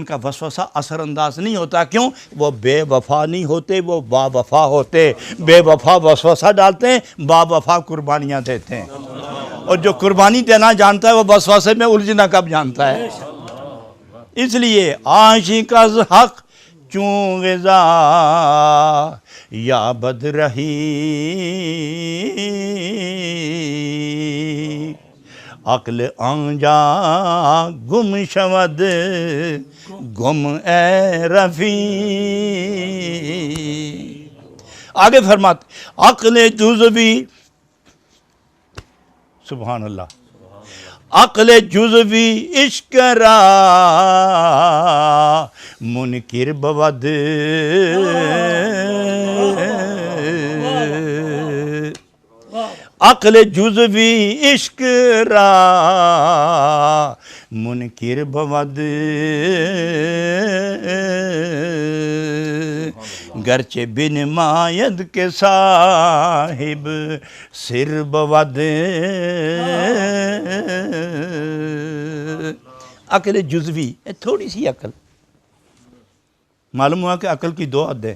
کا وسوسہ اثر انداز نہیں ہوتا۔ کیوں؟ وہ بے وفا نہیں ہوتے، وہ با وفا ہوتے۔ بے وفا وسوسہ ڈالتے ہیں، با وفا قربانیاں دیتے ہیں، اور جو قربانی دینا جانتا ہے وہ وسوسے میں الجھنا کب جانتا ہے۔ اس لیے عاشق از حق چون غذا یا بد رہی، عقل آنجا گم شود گم اے رفیع۔ آگے فرماتے عقل جزوی، سبحان اللہ، عقل جزوی عشق را منکر بود، عقل جزوی عشق را منکر بود، گرچہ بن ماید کے صاحب سر بود۔ عقل جزوی، تھوڑی سی عقل، معلوم ہوا کہ عقل کی 2 حدیں،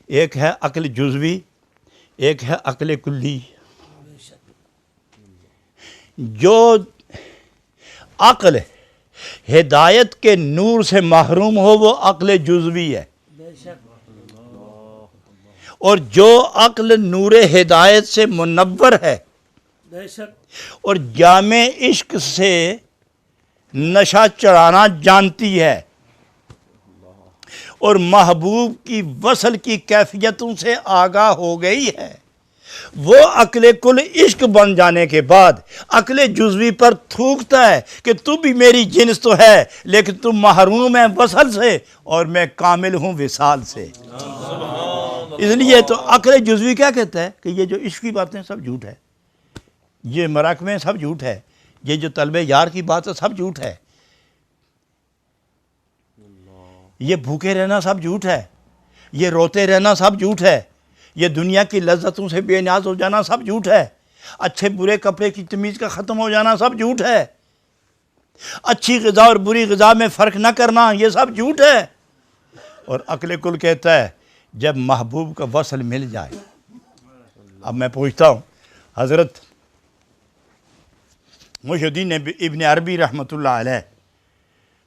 ایک ہے عقل جزوی، ایک ہے عقل کلی۔ جو عقل ہدایت کے نور سے محروم ہو وہ عقل جزوی ہے، اور جو عقل نور ہدایت سے منور ہے اور جامع عشق سے نشہ چڑھانا جانتی ہے اور محبوب کی وصل کی کیفیتوں سے آگاہ ہو گئی ہے، وہ عقل کل عشق بن جانے کے بعد عقل جزوی پر تھوکتا ہے کہ تو بھی میری جنس تو ہے لیکن تم محروم ہے وصل سے اور میں کامل ہوں وصال سے۔ اس لیے تو عقل جزوی کیا کہتا ہے کہ یہ جو عشق کی باتیں سب جھوٹ ہے، یہ مراقبے سب جھوٹ ہے، یہ جو طلب یار کی بات ہے سب جھوٹ ہے، یہ بھوکے رہنا سب جھوٹ ہے، یہ روتے رہنا سب جھوٹ ہے، یہ دنیا کی لذتوں سے بے نیاز ہو جانا سب جھوٹ ہے، اچھے برے کپڑے کی تمیز کا ختم ہو جانا سب جھوٹ ہے، اچھی غذا اور بری غذا میں فرق نہ کرنا یہ سب جھوٹ ہے۔ اور عقل کل کہتا ہے جب محبوب کا وصل مل جائے۔ اب میں پوچھتا ہوں، حضرت محی الدین ابن عربی رحمۃ اللہ علیہ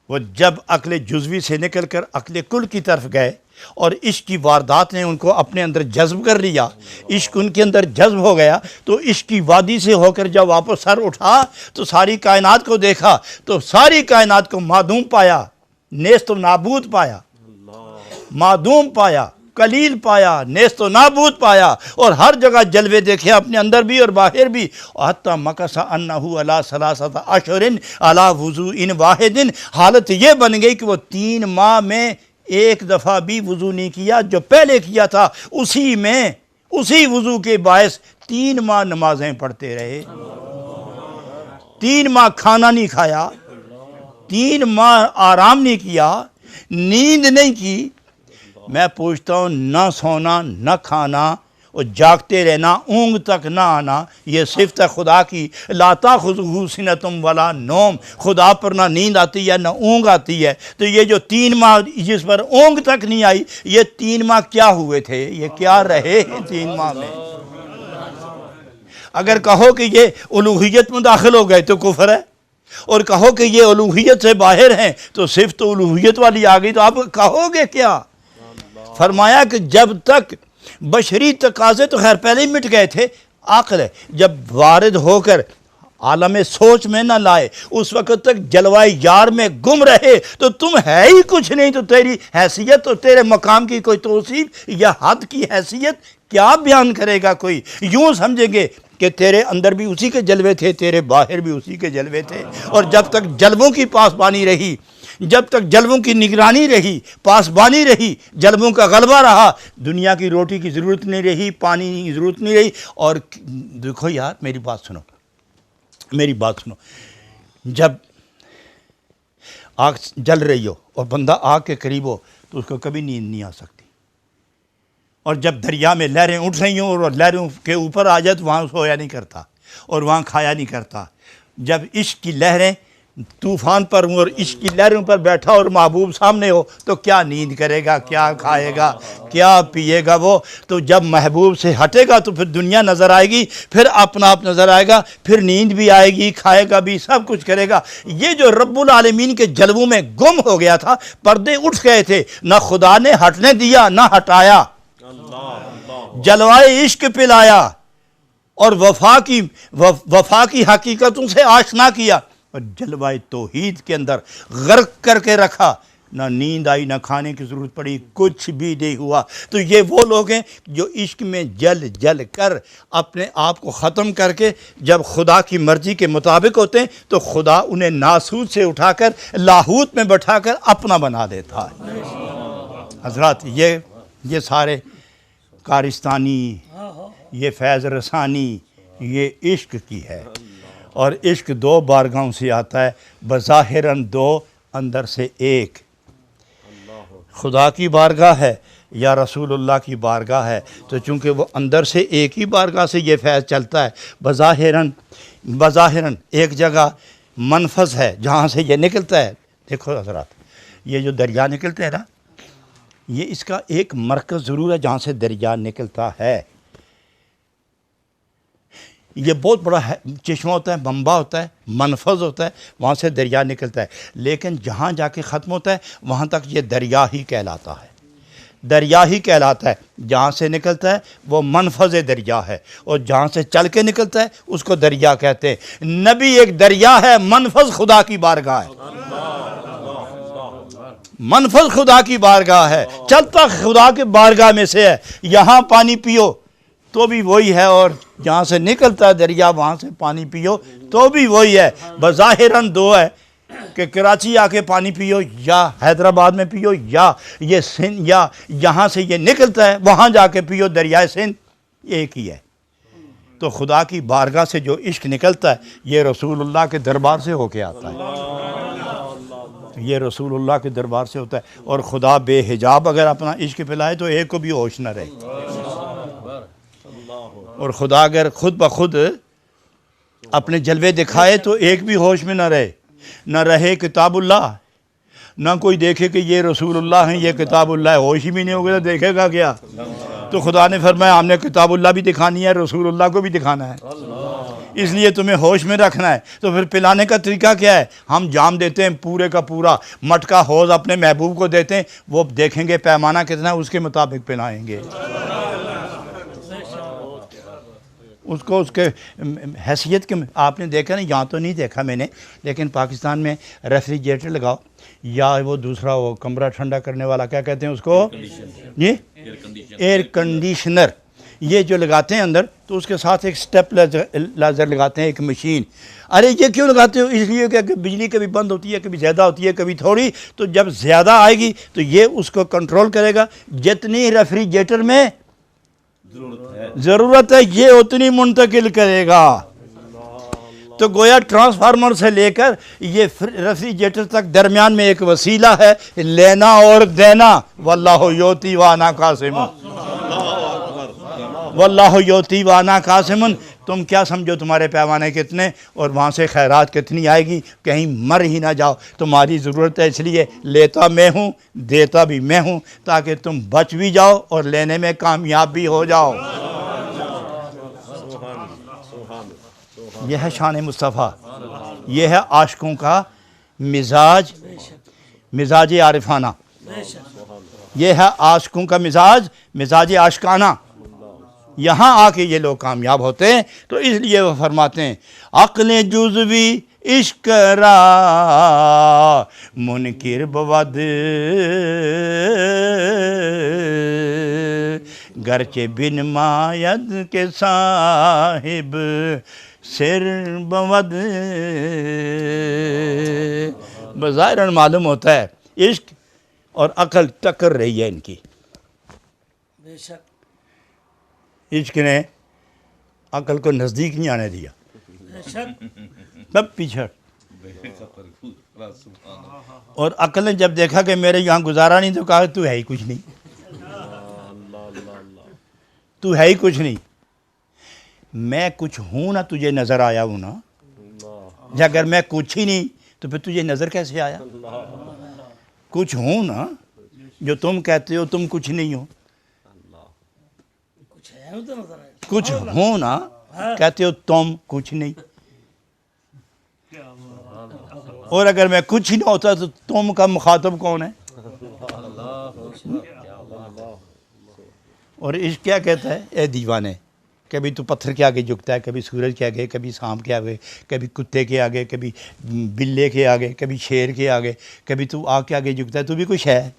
وہ جب عقل جزوی سے نکل کر عقل کل کی طرف گئے اور عشق کی واردات نے ان کو اپنے اندر جذب کر لیا، عشق ان کے اندر جذب ہو گیا، تو عشق کی وادی سے ہو کر جب واپس سر اٹھا تو ساری کائنات کو دیکھا تو ساری کائنات کو معدوم پایا، نیست و نابود پایا، معدوم پایا، قلیل پایا، نیست و نابود پایا، اور ہر جگہ جلوے دیکھے اپنے اندر بھی اور باہر بھی۔ حتی مکث انہ علی ثلاثۃ اشہر علی وضوء واحد، حالت یہ بن گئی کہ وہ 3 ماہ میں ایک دفعہ بھی وضو نہیں کیا، جو پہلے کیا تھا اسی وضو کے باعث 3 ماہ نمازیں پڑھتے رہے، 3 ماہ کھانا نہیں کھایا، 3 ماہ آرام نہیں کیا، نیند نہیں کی۔ میں پوچھتا ہوں نہ سونا نہ کھانا اور جاگتے رہنا، اونگ تک نہ آنا، یہ صفت ہے خدا کی، لا تاخذہ سنۃ ولا نوم، خدا پر نہ نیند آتی ہے نہ اونگ آتی ہے۔ تو یہ جو 3 ماہ جس پر اونگ تک نہیں آئی، یہ 3 ماہ کیا ہوئے تھے، یہ کیا رہے ہیں 3 ماہ میں؟ اگر کہو کہ یہ الوہیت میں داخل ہو گئے تو کفر ہے، اور کہو کہ یہ الوہیت سے باہر ہیں تو صرف تو الوہیت والی آ گئی، تو آپ کہو گے کیا؟ فرمایا کہ جب تک بشری تقاضے تو خیر پہلے ہی مٹ گئے تھے، عقل جب وارد ہو کر عالم سوچ میں نہ لائے، اس وقت تک جلوہ یار میں گم رہے تو تم ہے ہی کچھ نہیں، تو تیری حیثیت اور تیرے مقام کی کوئی توصیف یا حد کی حیثیت کیا بیان کرے گا کوئی؟ یوں سمجھیں گے کہ تیرے اندر بھی اسی کے جلوے تھے، تیرے باہر بھی اسی کے جلوے تھے، اور جب تک جلووں کی پاسبانی رہی، جب تک جلووں کی نگرانی رہی، پاسبانی رہی، جلووں کا غلبہ رہا، دنیا کی روٹی کی ضرورت نہیں رہی، پانی کی ضرورت نہیں رہی۔ اور دیکھو یار، میری بات سنو، جب آگ جل رہی ہو اور بندہ آگ کے قریب ہو تو اس کو کبھی نیند نہیں آ سکتی، اور جب دریا میں لہریں اٹھ رہی ہوں اور لہروں کے اوپر آ جائے تو وہاں سویا نہیں کرتا اور وہاں کھایا نہیں کرتا۔ جب عشق کی لہریں طوفان پر ہوں اور عشق کی لہروں پر بیٹھا اور محبوب سامنے ہو تو کیا نیند کرے گا، کیا کھائے گا، کیا پیے گا وہ؟ تو جب محبوب سے ہٹے گا تو پھر دنیا نظر آئے گی، پھر اپنا آپ نظر آئے گا، پھر نیند بھی آئے گی، کھائے گا بھی، سب کچھ کرے گا۔ یہ جو رب العالمین کے جلووں میں گم ہو گیا تھا، پردے اٹھ گئے تھے، نہ خدا نے ہٹنے دیا نہ ہٹایا، جلوائے عشق پلایا اور وفا کی حقیقتوں سے آشنا کیا، اور جلوائے توحید کے اندر غرق کر کے رکھا۔ نہ نیند آئی، نہ کھانے کی ضرورت پڑی، کچھ بھی نہیں ہوا۔ تو یہ وہ لوگ ہیں جو عشق میں جل جل کر اپنے آپ کو ختم کر کے جب خدا کی مرضی کے مطابق ہوتے ہیں تو خدا انہیں ناسوت سے اٹھا کر لاہوت میں بٹھا کر اپنا بنا دیتا ہے۔ حضرات، یہ سارے کارستانی، یہ فیض رسانی، یہ عشق کی ہے، اور عشق دو بارگاہوں سے آتا ہے، بظاہراً دو، اندر سے ایک۔ خدا کی بارگاہ ہے یا رسول اللہ کی بارگاہ ہے، تو چونکہ وہ اندر سے ایک ہی بارگاہ سے یہ فیض چلتا ہے، بظاہراً ایک جگہ منفذ ہے جہاں سے یہ نکلتا ہے۔ دیکھو حضرات، یہ جو دریا نکلتا ہے نا، یہ اس کا ایک مرکز ضرور ہے جہاں سے دریا نکلتا ہے۔ یہ بہت بڑا چشمہ ہوتا ہے، منبع ہوتا ہے، منفذ ہوتا ہے، وہاں سے دریا نکلتا ہے، لیکن جہاں جا کے ختم ہوتا ہے وہاں تک یہ دریا ہی کہلاتا ہے، دریا ہی کہلاتا ہے۔ جہاں سے نکلتا ہے وہ منفذ دریا ہے، اور جہاں سے چل کے نکلتا ہے اس کو دریا کہتے ہیں۔ نبی ایک دریا ہے، منفذ خدا کی بارگاہ ہے، منفذ خدا کی بارگاہ ہے، چلتا خدا کے بارگاہ میں سے ہے۔ یہاں پانی پیو تو بھی وہی ہے، اور جہاں سے نکلتا ہے دریا وہاں سے پانی پیو تو بھی وہی ہے۔ بظاہراً دو ہے کہ کراچی آ کے پانی پیو یا حیدرآباد میں پیو، یا یہ سندھ، یا یہاں سے یہ نکلتا ہے وہاں جا کے پیو، دریائے سندھ ایک ہی ہے۔ تو خدا کی بارگاہ سے جو عشق نکلتا ہے یہ رسول اللہ کے دربار سے ہو کے آتا ہے، یہ رسول اللہ کے دربار سے ہوتا ہے۔ اور خدا بے حجاب اگر اپنا عشق پلائے تو ایک کو بھی ہوش نہ رہے، اور خدا اگر خود بخود اپنے جلوے دکھائے تو ایک بھی ہوش میں نہ رہے، نہ رہے کتاب اللہ، نہ کوئی دیکھے کہ یہ رسول اللہ ہیں، یہ کتاب اللہ ہے، ہوش ہی بھی نہیں ہوگا تو دیکھے گا کیا؟ تو خدا نے فرمایا ہم نے کتاب اللہ بھی دکھانی ہے، رسول اللہ کو بھی دکھانا ہے، اس لیے تمہیں ہوش میں رکھنا ہے۔ تو پھر پلانے کا طریقہ کیا ہے؟ ہم جام دیتے ہیں پورے کا پورا، مٹکا حوض اپنے محبوب کو دیتے ہیں، وہ دیکھیں گے پیمانہ کتنا ہے، اس کے مطابق پلائیں گے اس کو، اس کے حیثیت کے۔ آپ نے دیکھا نا، یہاں تو نہیں دیکھا میں نے، لیکن پاکستان میں ریفریجریٹر لگاؤ یا وہ دوسرا وہ کمرہ ٹھنڈا کرنے والا کیا کہتے ہیں اس کو، جی ایئر کنڈیشنر، یہ جو لگاتے ہیں اندر تو اس کے ساتھ ایک سٹیپ لیزر لگاتے ہیں، ایک مشین۔ ارے یہ کیوں لگاتے ہو؟ اس لیے کہ بجلی کبھی بند ہوتی ہے، کبھی زیادہ ہوتی ہے، کبھی تھوڑی، تو جب زیادہ آئے گی تو یہ اس کو کنٹرول کرے گا، جتنی ریفریجریٹر میں ضرورت ہے یہ اتنی منتقل کرے گا۔ تو گویا ٹرانسفارمر سے لے کر یہ ریفریجریٹر تک درمیان میں ایک وسیلہ ہے، لینا اور دینا۔ واللہ یوتی وانا قاسم، واللہ یوتی وانا قاسم۔ تم کیا سمجھو تمہارے پیمانے کتنے اور وہاں سے خیرات کتنی آئے گی؟ کہیں مر ہی نہ جاؤ، تمہاری ضرورت ہے، اس لیے لیتا میں ہوں دیتا بھی میں ہوں، تاکہ تم بچ بھی جاؤ اور لینے میں کامیاب بھی ہو جاؤ۔ یہ ہے شان مصطفیٰ، یہ ہے عاشقوں کا مزاج، مزاج عارفانہ، یہ ہے عاشقوں کا مزاج، مزاج عاشقانہ۔ یہاں آ کے یہ لوگ کامیاب ہوتے ہیں. تو اس لیے وہ فرماتے ہیں عقل جزوی عشق را منکر بود گرچہ بن ماید کے صاحب سر بود. بظاہر معلوم ہوتا ہے عشق اور عقل ٹکر رہی ہے ان کی. بے شک. عشق نے عقل کو نزدیک نہیں آنے دیا، بے شک. تب پیچھے. اور عقل نے جب دیکھا کہ میرے یہاں گزارا نہیں تو کہا تو ہے ہی کچھ نہیں، تو ہے ہی کچھ نہیں. میں کچھ ہوں نا تجھے نظر آیا ہوں نا، اگر میں کچھ ہی نہیں تو پھر تجھے نظر کیسے آیا؟ کچھ ہوں نا، جو تم کہتے ہو تم کچھ نہیں ہو. کچھ ہے تو نظر آئے. کچھ ہوں نا کہتے ہو تم کچھ نہیں. اور اگر میں کچھ ہی نہ ہوتا تو تم کا مخاطب کون ہے؟ اور عشق کیا کہتا ہے؟ اے دیوانے، کبھی تو پتھر کے آگے جھکتا ہے، کبھی سورج کے آگے، کبھی سانپ کے آگے، کبھی کتے کے آگے، کبھی بلے کے آگے، کبھی شیر کے آگے، کبھی تو آگ کے آگے جھکتا ہے. تو بھی کچھ ہے،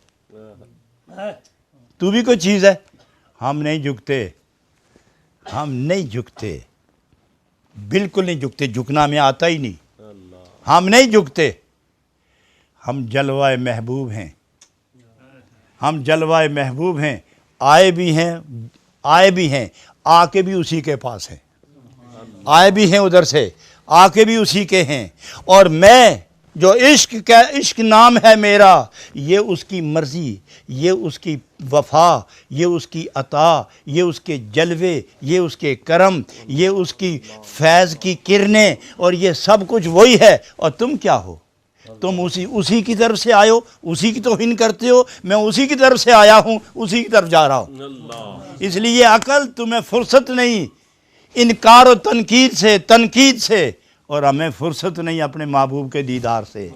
تو بھی کوئی چیز ہے. ہم نہیں جھکتے، ہم نہیں جھکتے، بالکل نہیں جھکتے. جھکنا ہمیں آتا ہی نہیں. ہم نہیں جھکتے. ہم جلوہ محبوب ہیں، ہم جلوہ محبوب ہیں. آئے بھی ہیں، آئے بھی ہیں، آ کے بھی اسی کے پاس ہیں. آئے بھی ہیں ادھر سے، آ کے بھی اسی کے ہیں. اور میں جو عشق نام ہے میرا، یہ اس کی مرضی، یہ اس کی وفا، یہ اس کی عطا، یہ اس کے جلوے، یہ اس کے کرم، یہ اس کی فیض کی کرنیں، اور یہ سب کچھ وہی ہے. اور تم کیا ہو؟ تم اسی کی طرف سے آئے ہو، اسی کی توہین کرتے ہو. میں اسی کی طرف سے آیا ہوں، اسی کی طرف جا رہا ہوں. اس لیے عقل تمہیں فرصت نہیں انکار و تنقید سے، اور ہمیں فرصت نہیں اپنے محبوب کے دیدار سے.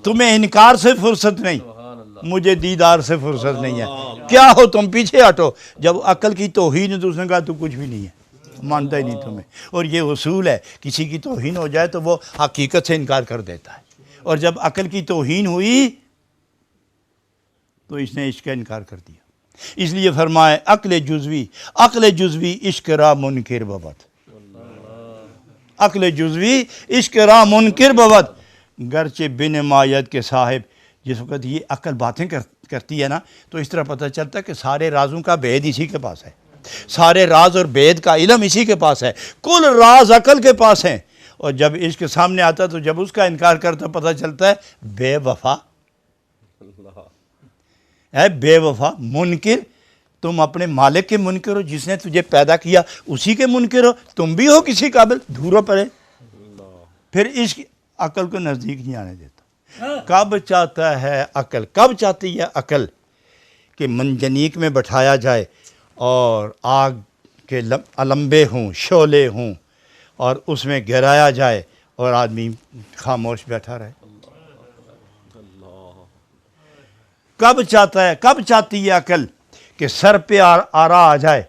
تمہیں انکار سے فرصت نہیں، مجھے دیدار سے فرصت نہیں ہے. کیا ہو تم؟ پیچھے ہٹو. جب عقل کی توہین ہے تو اس نے کہا تو کچھ بھی نہیں ہے، مانتا ہی نہیں تمہیں. اور یہ اصول ہے، کسی کی توہین ہو جائے تو وہ حقیقت سے انکار کر دیتا ہے. اور جب عقل کی توہین ہوئی تو اس نے عشق کا انکار کر دیا. اس لیے فرمائے عقل جزوی عشق را منکر بود. عقل جزوی عشق را منکر بود گرچہ بن مایت کے صاحب. جس وقت یہ عقل باتیں کرتی ہے نا تو اس طرح پتہ چلتا ہے کہ سارے رازوں کا بید اسی کے پاس ہے، سارے راز اور بید کا علم اسی کے پاس ہے. کل راز عقل کے پاس ہیں. اور جب عشق سامنے آتا تو جب اس کا انکار کرتا پتہ چلتا ہے بے وفا ہے، بے وفا منکر. تم اپنے مالک کے منکر ہو، جس نے تجھے پیدا کیا اسی کے منکر ہو. تم بھی ہو کسی قابل، دھورو پڑے. پھر عشق عقل کو نزدیک نہیں آنے دیتا. کب چاہتا ہے عقل، کب چاہتی ہے عقل کہ منجنیق میں بٹھایا جائے اور آگ کے علمبے ہوں، شعلے ہوں، اور اس میں گرایا جائے اور آدمی خاموش بیٹھا رہے. کب چاہتا ہے، کب چاہتی ہے عقل کہ سر پہ آرا آ جائے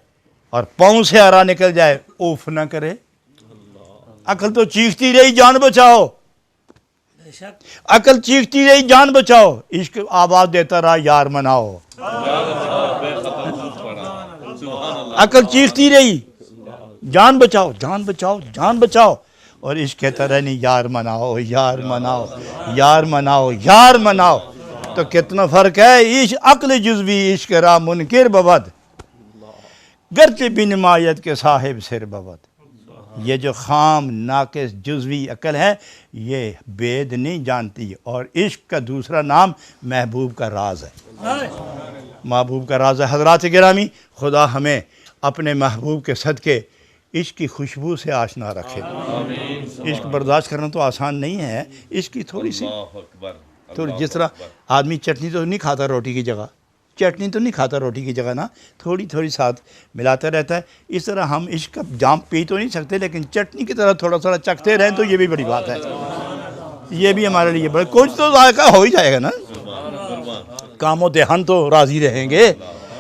اور پاؤں سے آرا نکل جائے، اوف نہ کرے. عقل تو چیختی رہی جان بچاؤ، بے شک. عقل چیختی رہی جان بچاؤ. عشق آواز دیتا رہا یار مناؤ. عقل چیختی رہی جان بچاؤ، جان بچاؤ، جان بچاؤ. اور عشق کہتا رہا نہیں یار مناؤ، یار مناؤ، یار مناؤ، یار مناؤ. تو کتنا فرق ہے. عقل جزوی عشق را منکر بود گرچہ بن مایت کے صاحب سر بود. یہ جو خام ناقص جزوی عقل ہے یہ بید نہیں جانتی. اور عشق کا دوسرا نام محبوب کا راز ہے. محبوب کا راز ہے. حضرات گرامی، خدا ہمیں اپنے محبوب کے صدقے عشق کی خوشبو سے آشنا رکھے. عشق برداشت کرنا تو آسان نہیں ہے. عشق کی تھوڑی سی تو جس طرح آدمی چٹنی تو نہیں کھاتا روٹی کی جگہ، چٹنی تو نہیں کھاتا روٹی کی جگہ نا، تھوڑی تھوڑی ساتھ ملاتا رہتا ہے. اس طرح ہم عشق کا جام پی تو نہیں سکتے لیکن چٹنی کی طرح تھوڑا تھوڑا چکھتے رہیں تو یہ بھی بڑی بات ہے. یہ بھی ہمارے لیے کچھ تو ذائقہ ہو ہی جائے گا نا. کام و دہن تو راضی رہیں گے.